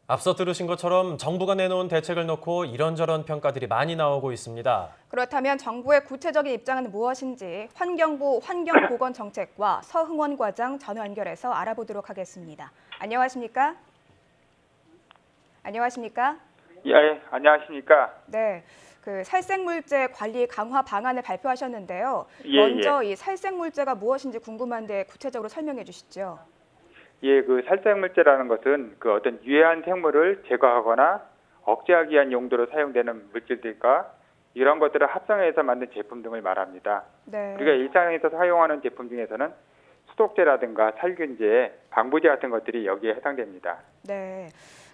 앞서 들으신 것처럼 정부가 내놓은 대책을 놓고 이런저런 평가들이 많이 나오고 있습니다. 그렇다면 정부의 구체적인 입장은 무엇인지 환경부 환경보건정책과 서흥원 과장 전화 연결해서 알아보도록 하겠습니다. 안녕하십니까? 안녕하십니까? 예, 안녕하십니까? 네, 살생물제 관리 강화 방안을 발표하셨는데요. 예, 먼저 이 살생물제가 무엇인지 궁금한데 구체적으로 설명해 주시죠. 예, 그 살생물제라는 것은 그 어떤 유해한 생물을 제거하거나 억제하기 위한 용도로 사용되는 물질들과 이런 것들을 합성해서 만든 제품 등을 말합니다. 네. 우리가 일상에서 사용하는 제품 중에서는 소독제라든가 살균제, 방부제 같은 것들이 여기에 해당됩니다. 네.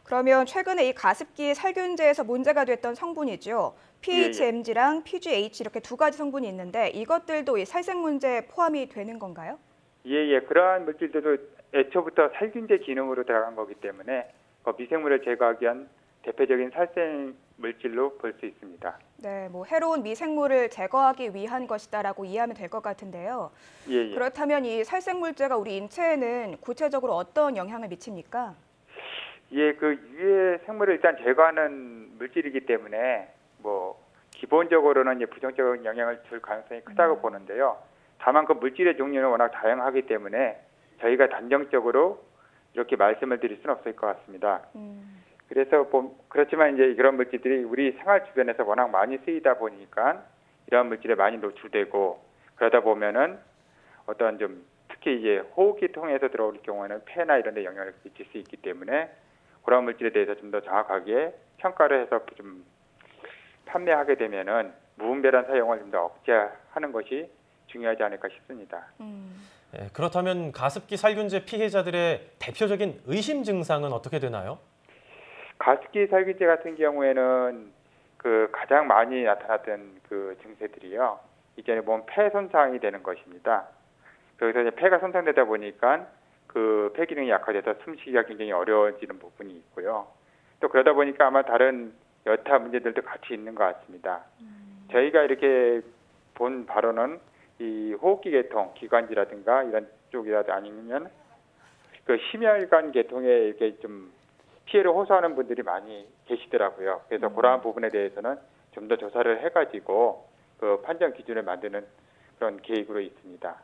그러면 최근에 이 가습기 살균제에서 문제가 됐던 성분이죠. PHMG랑 PGH 이렇게 두 가지 성분이 있는데 이것들도 이 살생물제에 포함이 되는 건가요? 예, 그러한 물질들도 애초부터 살균제 기능으로 들어간 거기 때문에 그 미생물을 제거하기 위한 대표적인 살생 물질로 볼 수 있습니다. 네, 해로운 미생물을 제거하기 위한 것이다라고 이해하면 될 것 같은데요. 예. 그렇다면 이 살생물제가 우리 인체에는 구체적으로 어떤 영향을 미칩니까? 예, 그 유해 생물을 일단 제거하는 물질이기 때문에 기본적으로는 이제 부정적인 영향을 줄 가능성이 크다고 보는데요. 다만 그 물질의 종류는 워낙 다양하기 때문에 저희가 단정적으로 이렇게 말씀을 드릴 수는 없을 것 같습니다. 그래서 그렇지만 이제 이런 물질들이 우리 생활 주변에서 워낙 많이 쓰이다 보니까 이런 물질에 많이 노출되고 그러다 보면은 어떤 좀 특히 이제 호흡기 통해서 들어올 경우에는 폐나 이런 데 영향을 미칠 수 있기 때문에 그런 물질에 대해서 좀 더 정확하게 평가를 해서 좀 판매하게 되면은 무분별한 사용을 좀 더 억제하는 것이 중요하지 않을까 싶습니다. 네, 그렇다면 가습기 살균제 피해자들의 대표적인 의심 증상은 어떻게 되나요? 가습기 살균제 같은 경우에는 그 가장 많이 나타났던 그 증세들이요. 이제 폐 손상이 되는 것입니다. 그래서 이제 폐가 손상되다 보니까 그 폐 기능이 약화돼서 숨쉬기가 굉장히 어려워지는 부분이 있고요. 또 그러다 보니까 아마 다른 여타 문제들도 같이 있는 것 같습니다. 저희가 이렇게 본 바로는 이 호흡기 계통, 기관지라든가 이런 쪽이라도 아니면 그 심혈관 계통에 이렇게 좀 피해를 호소하는 분들이 많이 계시더라고요. 그래서 그러한 부분에 대해서는 좀 더 조사를 해가지고 그 판정 기준을 만드는 그런 계획으로 있습니다.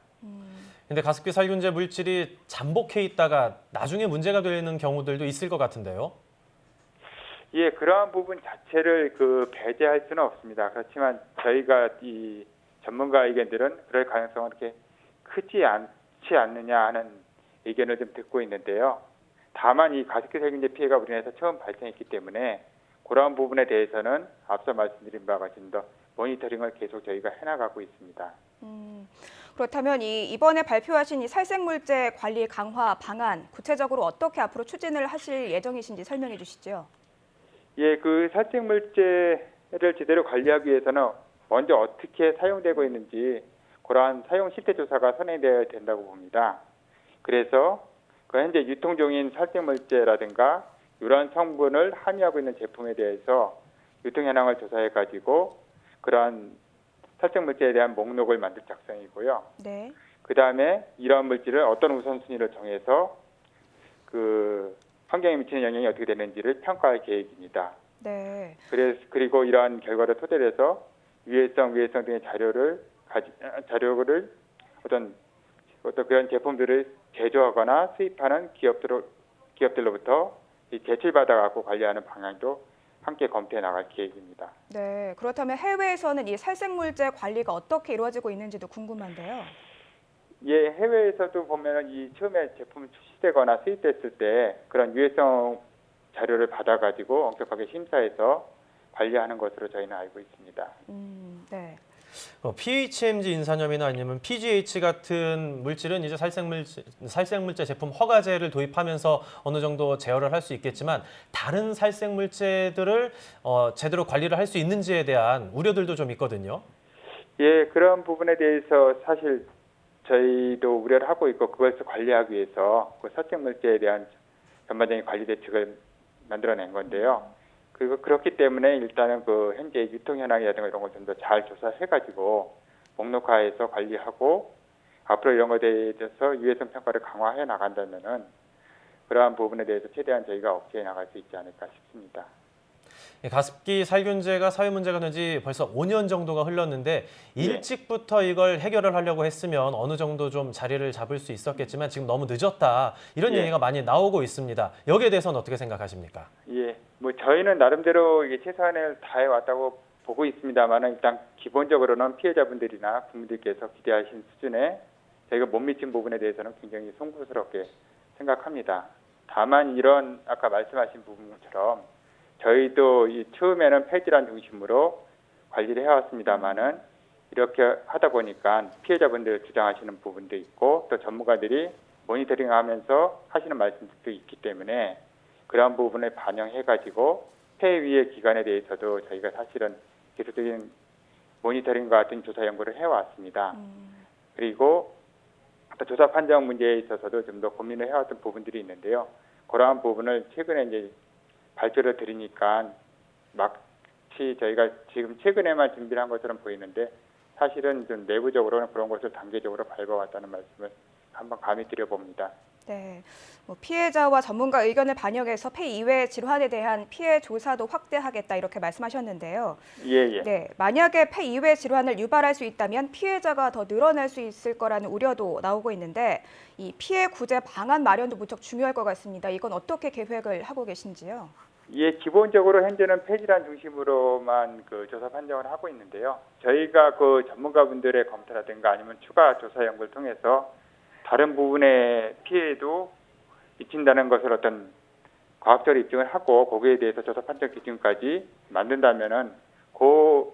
근데 가습기 살균제 물질이 잠복해 있다가 나중에 문제가 되는 경우들도 있을 것 같은데요. 예, 그러한 부분 자체를 배제할 수는 없습니다. 그렇지만 저희가 이 전문가 의견들은 그럴 가능성은 그렇게 크지 않지 않느냐 하는 의견을 좀 듣고 있는데요. 다만 이 가습기 살균제 피해가 우리나라에서 처음 발생했기 때문에 그러한 부분에 대해서는 앞서 말씀드린 바와 같이 더 모니터링을 계속 저희가 해나가고 있습니다. 그렇다면 이번에 발표하신 이 살생물제 관리 강화 방안 구체적으로 어떻게 앞으로 추진을 하실 예정이신지 설명해 주시죠. 예, 그 살생물제를 제대로 관리하기 위해서는 먼저 어떻게 사용되고 있는지 그러한 사용 실태 조사가 선행되어야 된다고 봅니다. 그래서 그 현재 유통 중인 살생물제라든가 이러한 성분을 함유하고 있는 제품에 대해서 유통 현황을 조사해 가지고 그러한 살생물제에 대한 목록을 만들 작성이고요. 네. 그 다음에 이러한 물질을 어떤 우선순위를 정해서 그 환경에 미치는 영향이 어떻게 되는지를 평가할 계획입니다. 네. 그리고 이러한 결과를 토대로 해서 유해성 등의 자료를 어떤 그런 제품들을 제조하거나 수입하는 기업들로부터 제출받아 갖고 관리하는 방향도 함께 검토해 나갈 계획입니다. 네. 그렇다면 해외에서는 이 살생물제 관리가 어떻게 이루어지고 있는지도 궁금한데요. 예, 해외에서도 보면은 이 처음에 제품이 출시되거나 수입됐을 때 그런 유해성 자료를 받아가지고 엄격하게 심사해서 관리하는 것으로 저희는 알고 있습니다. 네. PHMG 인산염이나 아니면 PGH 같은 물질은 이제 살생물제 제품 허가제를 도입하면서 어느 정도 제어를 할 수 있겠지만 다른 살생물제들을 제대로 관리를 할 수 있는지에 대한 우려들도 좀 있거든요. 예, 그런 부분에 대해서 사실 저희도 우려를 하고 있고 그것을 관리하기 위해서 그 살생물제에 대한 전반적인 관리 대책을 만들어낸 건데요. 그리고 그렇기 때문에 일단은 그 현재 유통 현황이라든가 이런 걸 좀 더 잘 조사해가지고 목록화해서 관리하고 앞으로 이런 것에 대해서 유해성 평가를 강화해 나간다면은 그러한 부분에 대해서 최대한 저희가 억제해 나갈 수 있지 않을까 싶습니다. 가습기 살균제가 사회 문제가 된 지 벌써 5년 정도가 흘렀는데 예. 일찍부터 이걸 해결을 하려고 했으면 어느 정도 좀 자리를 잡을 수 있었겠지만 지금 너무 늦었다. 이런 예. 얘기가 많이 나오고 있습니다. 여기에 대해서는 어떻게 생각하십니까? 예, 뭐 저희는 나름대로 이게 최선을 다해 왔다고 보고 있습니다만은 일단 기본적으로는 피해자분들이나 국민들께서 기대하신 수준에 저희가 못 미친 부분에 대해서는 굉장히 송구스럽게 생각합니다. 다만 이런 아까 말씀하신 부분처럼 저희도 이 처음에는 폐질환 중심으로 관리를 해왔습니다만은 이렇게 하다 보니까 피해자분들 주장하시는 부분도 있고 또 전문가들이 모니터링하면서 하시는 말씀들도 있기 때문에 그러한 부분을 반영해가지고 폐위의 기간에 대해서도 저희가 사실은 계속적인 모니터링과 같은 조사 연구를 해왔습니다. 그리고 또 조사 판정 문제에 있어서도 좀 더 고민을 해왔던 부분들이 있는데요. 그러한 부분을 최근에 이제 발표를 드리니까 마치 저희가 지금 최근에만 준비를 한 것처럼 보이는데 사실은 좀 내부적으로는 그런 것을 단계적으로 밟아왔다는 말씀을 한번 감히 드려봅니다. 네, 뭐 피해자와 전문가 의견을 반영해서 폐 이외 질환에 대한 피해 조사도 확대하겠다 이렇게 말씀하셨는데요. 예. 네, 만약에 폐 이외 질환을 유발할 수 있다면 피해자가 더 늘어날 수 있을 거라는 우려도 나오고 있는데 이 피해 구제 방안 마련도 무척 중요할 것 같습니다. 이건 어떻게 계획을 하고 계신지요? 예, 기본적으로 현재는 폐질환 중심으로만 그 조사 판정을 하고 있는데요. 저희가 그 전문가분들의 검토라든가 아니면 추가 조사 연구를 통해서 다른 부분의 피해도 미친다는 것을 어떤 과학적으로 입증을 하고 거기에 대해서 조사 판정 기준까지 만든다면은 그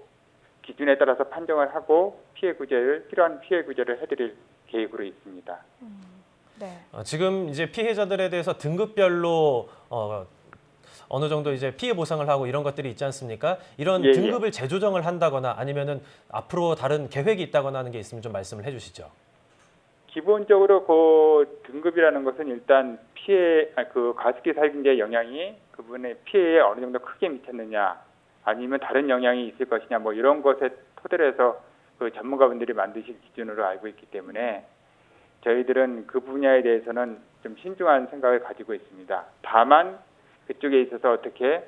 기준에 따라서 판정을 하고 필요한 피해 구제를 해드릴 계획으로 있습니다. 네. 지금 이제 피해자들에 대해서 등급별로 어느 정도 이제 피해 보상을 하고 이런 것들이 있지 않습니까? 이런 예. 등급을 재조정을 한다거나 아니면은 앞으로 다른 계획이 있다거나 하는 게 있으면 좀 말씀을 해주시죠. 기본적으로 그 등급이라는 것은 일단 그 가습기 살균제의 영향이 그분의 피해에 어느 정도 크게 미쳤느냐, 아니면 다른 영향이 있을 것이냐, 뭐 이런 것에 토대로 해서 그 전문가분들이 만드실 기준으로 알고 있기 때문에 저희들은 그 분야에 대해서는 좀 신중한 생각을 가지고 있습니다. 다만 그쪽에 있어서 어떻게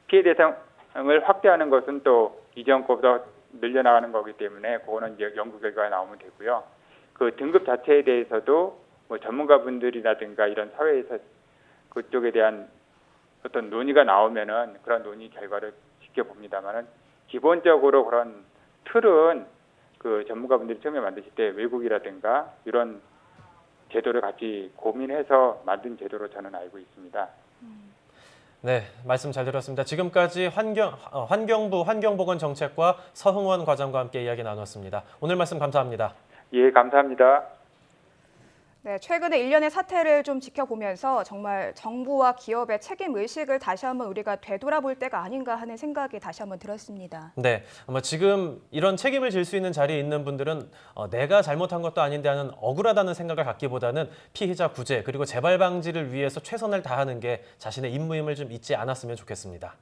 피해 대상을 확대하는 것은 또 이전 것보다 늘려나가는 거기 때문에 그거는 이제 연구 결과가 나오면 되고요. 그 등급 자체에 대해서도 뭐 전문가분들이라든가 이런 사회에서 그쪽에 대한 어떤 논의가 나오면은 그런 논의 결과를 지켜봅니다만은 기본적으로 그런 틀은 그 전문가분들이 처음에 만드실 때 외국이라든가 이런 제도를 같이 고민해서 만든 제도로 저는 알고 있습니다. 네, 말씀 잘 들었습니다. 지금까지 환경부 환경보건정책과 서흥원 과장과 함께 이야기 나눴습니다. 오늘 말씀 감사합니다. 예, 감사합니다. 네, 최근에 일련의 사태를 좀 지켜보면서 정말 정부와 기업의 책임 의식을 다시 한번 우리가 되돌아볼 때가 아닌가 하는 생각이 다시 한번 들었습니다. 네, 아마 지금 이런 책임을 질 수 있는 자리에 있는 분들은 내가 잘못한 것도 아닌데 하는 억울하다는 생각을 갖기보다는 피해자 구제 그리고 재발 방지를 위해서 최선을 다하는 게 자신의 임무임을 좀 잊지 않았으면 좋겠습니다.